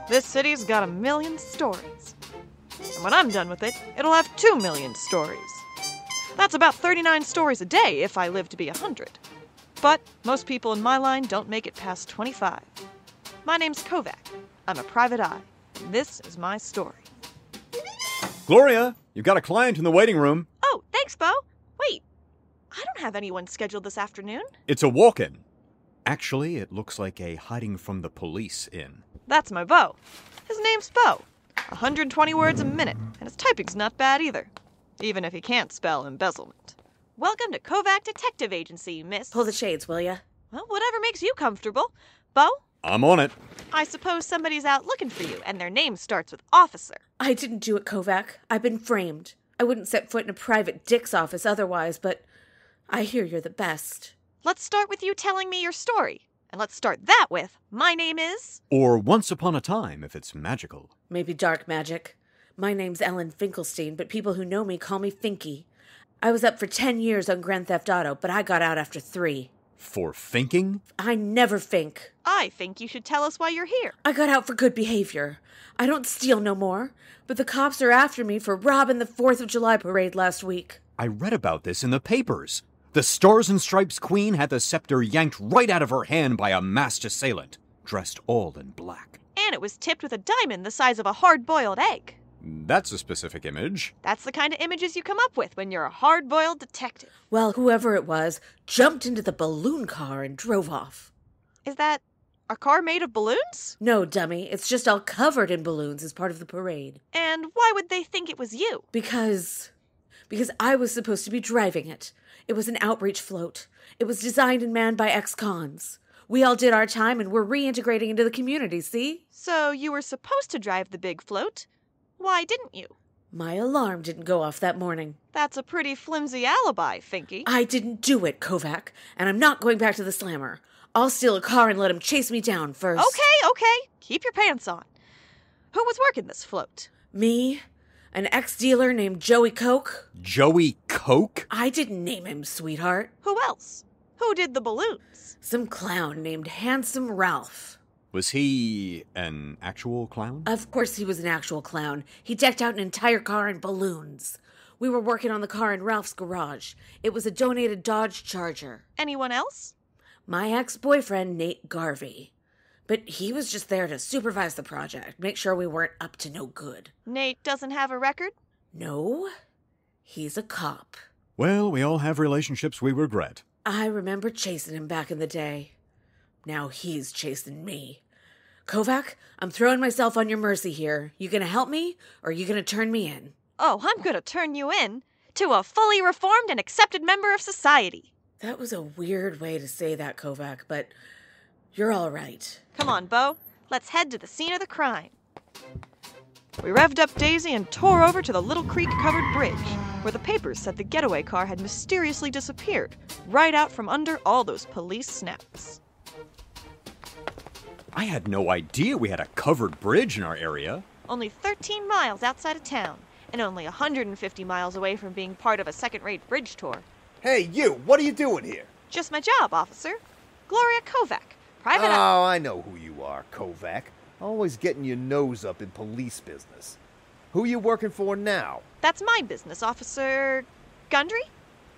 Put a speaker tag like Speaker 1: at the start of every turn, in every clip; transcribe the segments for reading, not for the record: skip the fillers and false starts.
Speaker 1: This city's got 1,000,000 stories. And when I'm done with it, it'll have 2,000,000 stories. That's about 39 stories a day if I live to be 100. But most people in my line don't make it past 25. My name's Kovak. I'm a private eye. And this is my story.
Speaker 2: Gloria, you've got a client in the waiting room.
Speaker 1: Oh, thanks, Bo. Wait, I don't have anyone scheduled this afternoon.
Speaker 2: It's a walk-in. Actually, it looks like a hiding from the police in.
Speaker 1: That's my Bo. His name's Bo. 120 words a minute, and his typing's not bad either. Even if he can't spell embezzlement. Welcome to Kovak Detective Agency, miss.
Speaker 3: Pull the shades, will ya?
Speaker 1: Well, whatever makes you comfortable. Bo?
Speaker 2: I'm on it.
Speaker 1: I suppose somebody's out looking for you, and their name starts with officer.
Speaker 3: I didn't do it, Kovak. I've been framed. I wouldn't set foot in a private dick's office otherwise, but I hear you're the best.
Speaker 1: Let's start with you telling me your story. And let's start that with, my name is...
Speaker 2: Or Once Upon a Time, if it's magical.
Speaker 3: Maybe dark magic. My name's Ellen Finklestein, but people who know me call me Finky. I was up for 10 years on Grand Theft Auto, but I got out after 3.
Speaker 2: For finking?
Speaker 3: I never fink.
Speaker 1: I think you should tell us why you're here.
Speaker 3: I got out for good behavior. I don't steal no more, but the cops are after me for robbing the 4th of July parade last week.
Speaker 2: I read about this in the papers. The Stars and Stripes Queen had the scepter yanked right out of her hand by a masked assailant, dressed all in black.
Speaker 1: And it was tipped with a diamond the size of a hard-boiled egg.
Speaker 2: That's a specific image.
Speaker 1: That's the kind of images you come up with when you're a hard-boiled detective.
Speaker 3: Well, whoever it was jumped into the balloon car and drove off.
Speaker 1: Is that a car made of balloons?
Speaker 3: No, dummy. It's just all covered in balloons as part of the parade.
Speaker 1: And why would they think it was you?
Speaker 3: Because I was supposed to be driving it. It was an outreach float. It was designed and manned by ex-cons. We all did our time and we're reintegrating into the community, see?
Speaker 1: So you were supposed to drive the big float. Why didn't you?
Speaker 3: My alarm didn't go off that morning.
Speaker 1: That's a pretty flimsy alibi, Finky.
Speaker 3: I didn't do it, Kovak, and I'm not going back to the slammer. I'll steal a car and let him chase me down first.
Speaker 1: Okay. Keep your pants on. Who was working this float?
Speaker 3: Me? An ex-dealer named Joey Coke?
Speaker 2: Joey Coke?
Speaker 3: I didn't name him, sweetheart.
Speaker 1: Who else? Who did the balloons?
Speaker 3: Some clown named Handsome Ralph.
Speaker 2: Was he an actual clown?
Speaker 3: Of course he was an actual clown. He decked out an entire car in balloons. We were working on the car in Ralph's garage. It was a donated Dodge Charger.
Speaker 1: Anyone else?
Speaker 3: My ex-boyfriend, Nate Garvey. But he was just there to supervise the project, make sure we weren't up to no good.
Speaker 1: Nate doesn't have a record?
Speaker 3: No, he's a cop.
Speaker 2: Well, we all have relationships we regret.
Speaker 3: I remember chasing him back in the day. Now he's chasing me. Kovak, I'm throwing myself on your mercy here. You gonna help me, or are you gonna turn me in?
Speaker 1: Oh, I'm gonna turn you in to a fully reformed and accepted member of society.
Speaker 3: That was a weird way to say that, Kovak, but you're all right.
Speaker 1: Come on, Bo. Let's head to the scene of the crime. We revved up Daisy and tore over to the Little Creek-covered bridge, where the papers said the getaway car had mysteriously disappeared, right out from under all those police snaps.
Speaker 2: I had no idea we had a covered bridge in our area.
Speaker 1: Only 13 miles outside of town, and only 150 miles away from being part of a second-rate bridge tour.
Speaker 4: Hey, you! What are you doing here?
Speaker 1: Just my job, officer. Gloria Kovak, private...
Speaker 4: Oh, I know who you are, Kovak. Always getting your nose up in police business. Who you working for now?
Speaker 1: That's my business, Officer... Gundry?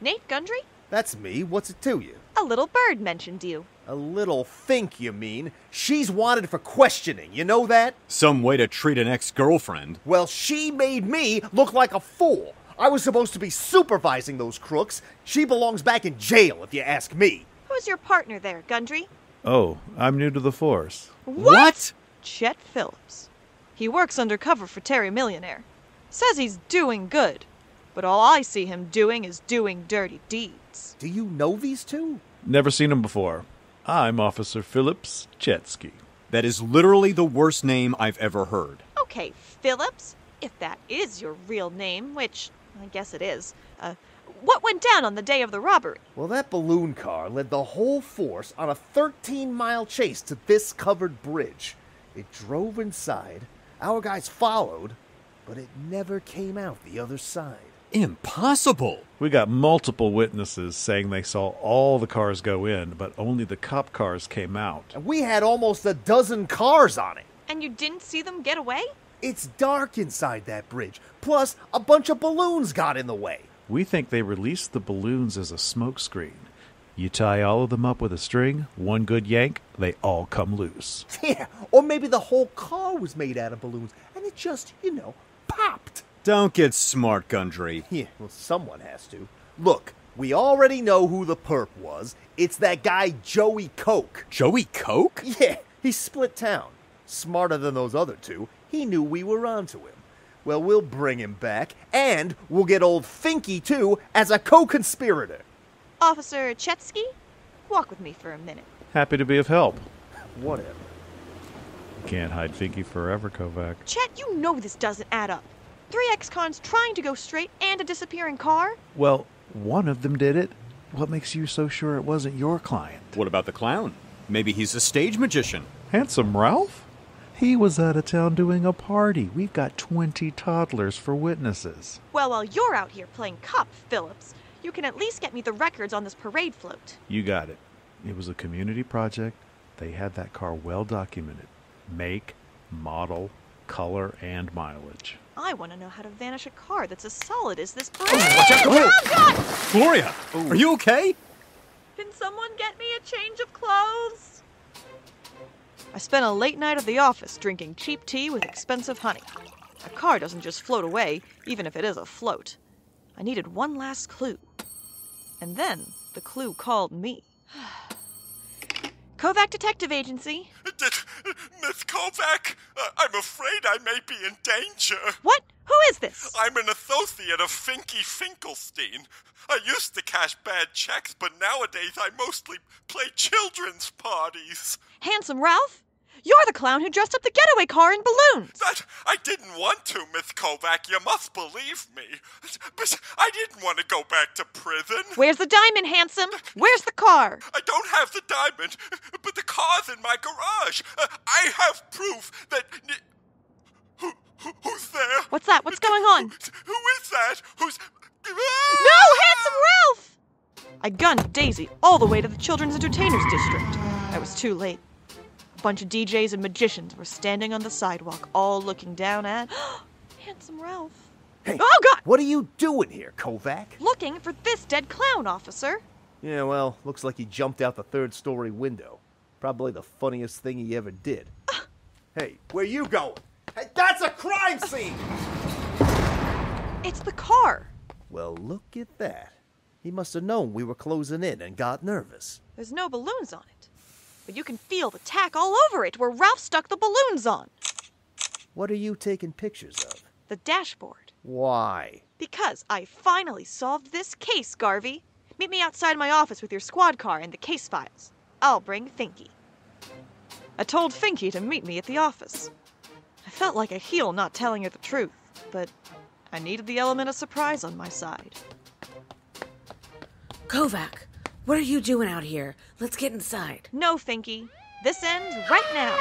Speaker 1: Nate Gundry?
Speaker 4: That's me. What's it to you?
Speaker 1: A little bird mentioned you.
Speaker 4: A little fink, you mean? She's wanted for questioning, you know that?
Speaker 2: Some way to treat an ex-girlfriend.
Speaker 4: Well, she made me look like a fool. I was supposed to be supervising those crooks. She belongs back in jail, if you ask me.
Speaker 1: Who's your partner there, Gundry?
Speaker 5: Oh, I'm new to the force.
Speaker 2: What?
Speaker 1: Chet Phillips. He works undercover for Terry Millionaire. Says he's doing good, but all I see him doing is doing dirty deeds.
Speaker 4: Do you know these two?
Speaker 5: Never seen him before. I'm Officer Phillips Chetsky.
Speaker 2: That is literally the worst name I've ever heard.
Speaker 1: Okay, Phillips, if that is your real name, which I guess it is, what went down on the day of the robbery?
Speaker 4: Well, that balloon car led the whole force on a 13-mile chase to this covered bridge. It drove inside, our guys followed, but it never came out the other side.
Speaker 2: Impossible!
Speaker 5: We got multiple witnesses saying they saw all the cars go in, but only the cop cars came out.
Speaker 4: And we had almost a dozen cars on it.
Speaker 1: And you didn't see them get away?
Speaker 4: It's dark inside that bridge. Plus, a bunch of balloons got in the way.
Speaker 5: We think they released the balloons as a smokescreen. You tie all of them up with a string, one good yank, they all come loose.
Speaker 4: Yeah, or maybe the whole car was made out of balloons, and it just, popped.
Speaker 2: Don't get smart, Gundry.
Speaker 4: Yeah, well, someone has to. Look, we already know who the perp was. It's that guy Joey Coke.
Speaker 2: Joey Coke?
Speaker 4: Yeah, he split town. Smarter than those other two. He knew we were onto him. Well, we'll bring him back, and we'll get old Finky, too, as a co-conspirator.
Speaker 1: Officer Chetsky, walk with me for a minute.
Speaker 5: Happy to be of help.
Speaker 4: Whatever.
Speaker 5: Can't hide Finky forever, Kovak.
Speaker 1: Chet, you know this doesn't add up. 3 ex-cons trying to go straight and a disappearing car?
Speaker 5: Well, one of them did it. What makes you so sure it wasn't your client?
Speaker 2: What about the clown? Maybe he's a stage magician.
Speaker 5: Handsome Ralph? He was out of town doing a party. We've got 20 toddlers for witnesses.
Speaker 1: Well, while you're out here playing cop, Phillips, you can at least get me the records on this parade float.
Speaker 5: You got it. It was a community project. They had that car well documented. Make, model, color, and mileage.
Speaker 1: I want to know how to vanish a car that's as solid as this parade.
Speaker 2: Watch out!
Speaker 1: Oh, God!
Speaker 2: Gloria, are you okay?
Speaker 1: Can someone get me a change of clothes? I spent a late night at the office drinking cheap tea with expensive honey. A car doesn't just float away, even if it is a float. I needed one last clue. And then the clue called me. Kovak Detective Agency.
Speaker 6: Miss Kovak, I'm afraid I may be in danger.
Speaker 1: What? Who is this?
Speaker 6: I'm an associate of Finklestein. I used to cash bad checks, but nowadays I mostly play children's parties.
Speaker 1: Handsome Ralph? You're the clown who dressed up the getaway car in balloons.
Speaker 6: That I didn't want to, Miss Kovak. You must believe me. But I didn't want to go back to prison.
Speaker 1: Where's the diamond, Handsome? Where's the car?
Speaker 6: I don't have the diamond, but the car's in my garage. I have proof that... Who's there?
Speaker 1: What's that? What's going on?
Speaker 6: Who is that? Who's...
Speaker 1: No, Handsome Ralph! I gunned Daisy all the way to the Children's Entertainers District. I was too late. A bunch of DJs and magicians were standing on the sidewalk, all looking down at... Handsome Ralph.
Speaker 4: Hey,
Speaker 1: oh, God!
Speaker 4: What are you doing here, Kovak?
Speaker 1: Looking for this dead clown, officer.
Speaker 4: Yeah, well, looks like he jumped out the 3rd-story window. Probably the funniest thing he ever did. Hey, where you going? Hey, that's a crime scene!
Speaker 1: It's the car.
Speaker 4: Well, look at that. He must have known we were closing in and got nervous.
Speaker 1: There's no balloons on it. But you can feel the tack all over it where Ralph stuck the balloons on.
Speaker 4: What are you taking pictures of?
Speaker 1: The dashboard.
Speaker 4: Why?
Speaker 1: Because I finally solved this case, Garvey. Meet me outside my office with your squad car and the case files. I'll bring Finky. I told Finky to meet me at the office. I felt like a heel not telling her the truth, but I needed the element of surprise on my side.
Speaker 3: Kovak, what are you doing out here? Let's get inside.
Speaker 1: No, Finky. This ends right now.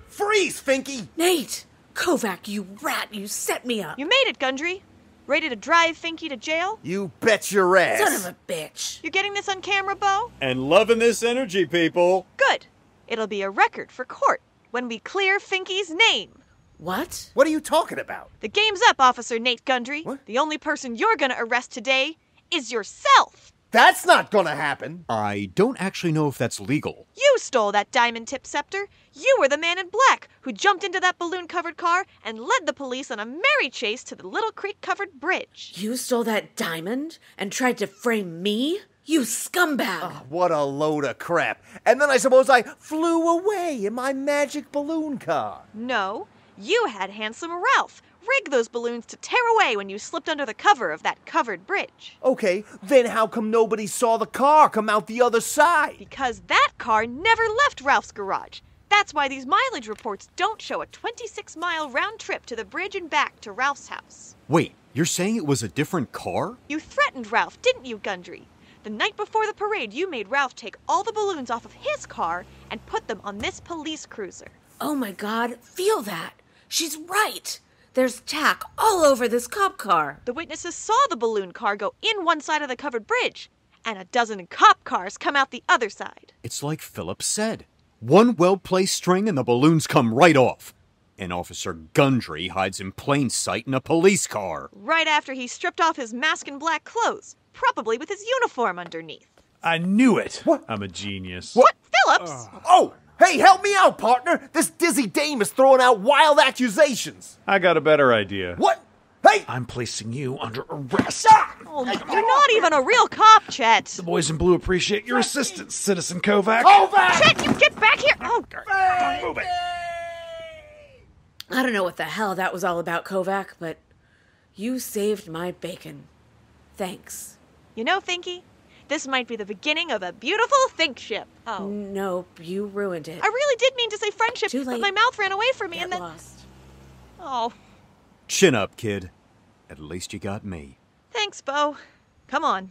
Speaker 4: Freeze, Finky!
Speaker 3: Nate! Kovak, you rat, you set me up.
Speaker 1: You made it, Gundry. Ready to drive Finky to jail?
Speaker 4: You bet your ass!
Speaker 3: Son of a bitch.
Speaker 1: You're getting this on camera, Bo?
Speaker 2: And loving this energy, people.
Speaker 1: Good. It'll be a record for court when we clear Finky's name.
Speaker 3: What?
Speaker 4: What are you talking about?
Speaker 1: The game's up, Officer Nate Gundry.
Speaker 4: What?
Speaker 1: The only person you're gonna arrest today is yourself.
Speaker 4: That's not gonna happen!
Speaker 2: I don't actually know if that's legal.
Speaker 1: You stole that diamond-tipped scepter. You were the man in black who jumped into that balloon-covered car and led the police on a merry chase to the Little Creek-covered bridge.
Speaker 3: You stole that diamond and tried to frame me? You scumbag!
Speaker 4: Oh, what a load of crap. And then I suppose I flew away in my magic balloon car.
Speaker 1: No, you had Handsome Ralph rig those balloons to tear away when you slipped under the cover of that covered bridge.
Speaker 4: Okay, then how come nobody saw the car come out the other side?
Speaker 1: Because that car never left Ralph's garage. That's why these mileage reports don't show a 26-mile round trip to the bridge and back to Ralph's house.
Speaker 2: Wait, you're saying it was a different car?
Speaker 1: You threatened Ralph, didn't you, Gundry? The night before the parade, you made Ralph take all the balloons off of his car and put them on this police cruiser.
Speaker 3: Oh my God, feel that. She's right. There's tack all over this cop car.
Speaker 1: The witnesses saw the balloon car go in one side of the covered bridge, and a dozen cop cars come out the other side.
Speaker 2: It's like Phillips said. One well-placed string and the balloons come right off. And Officer Gundry hides in plain sight in a police car.
Speaker 1: Right after he stripped off his mask and black clothes, probably with his uniform underneath.
Speaker 5: I knew it.
Speaker 4: What?
Speaker 5: I'm a genius.
Speaker 1: What, Phillips?
Speaker 4: Oh, hey, help me out, partner. This dizzy dame is throwing out wild accusations.
Speaker 5: I got a better idea.
Speaker 4: What? Hey!
Speaker 5: I'm placing you under arrest.
Speaker 1: Oh, you're not even a real cop, Chet.
Speaker 5: The boys in blue appreciate your assistance, Citizen Kovak.
Speaker 4: Kovak!
Speaker 1: Chet, you get back here! Oh,
Speaker 5: Move it.
Speaker 3: I don't know what the hell that was all about, Kovak, but you saved my bacon. Thanks.
Speaker 1: you know, Finky, this might be the beginning of a beautiful think ship. Oh.
Speaker 3: Nope, you ruined it.
Speaker 1: I really did mean to say friendship,
Speaker 3: Too late.
Speaker 1: but my mouth ran away from me
Speaker 3: Get
Speaker 1: and then...
Speaker 3: lost.
Speaker 1: Oh,
Speaker 2: Chin up, kid. At least you got me.
Speaker 1: thanks, Bo. Come on.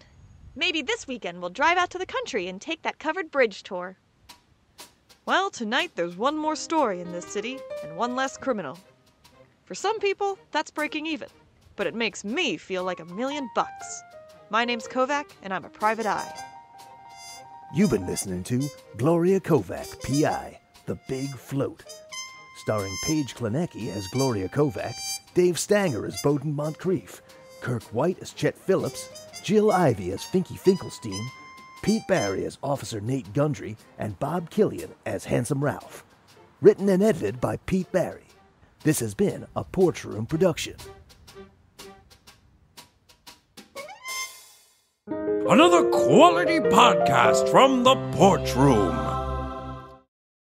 Speaker 1: Maybe this weekend we'll drive out to the country and take that covered bridge tour. Well, tonight there's one more story in this city and one less criminal. For some people, that's breaking even, but it makes me feel like $1 million. My name's Kovak, and I'm a private eye.
Speaker 4: You've been listening to Gloria Kovak, P.I., The Big Float. Starring Paige Klaniecki as Gloria Kovak, Dave Stanger as Bowden Montcrief, Kirk White as Chet Phillips, Jill Ivey as Finklestein, Pete Barry as Officer Nate Gundry, and Bob Killion as Handsome Ralph. Written and edited by Pete Barry. This has been a Porch Room production.
Speaker 7: Another quality podcast from the Porch Room.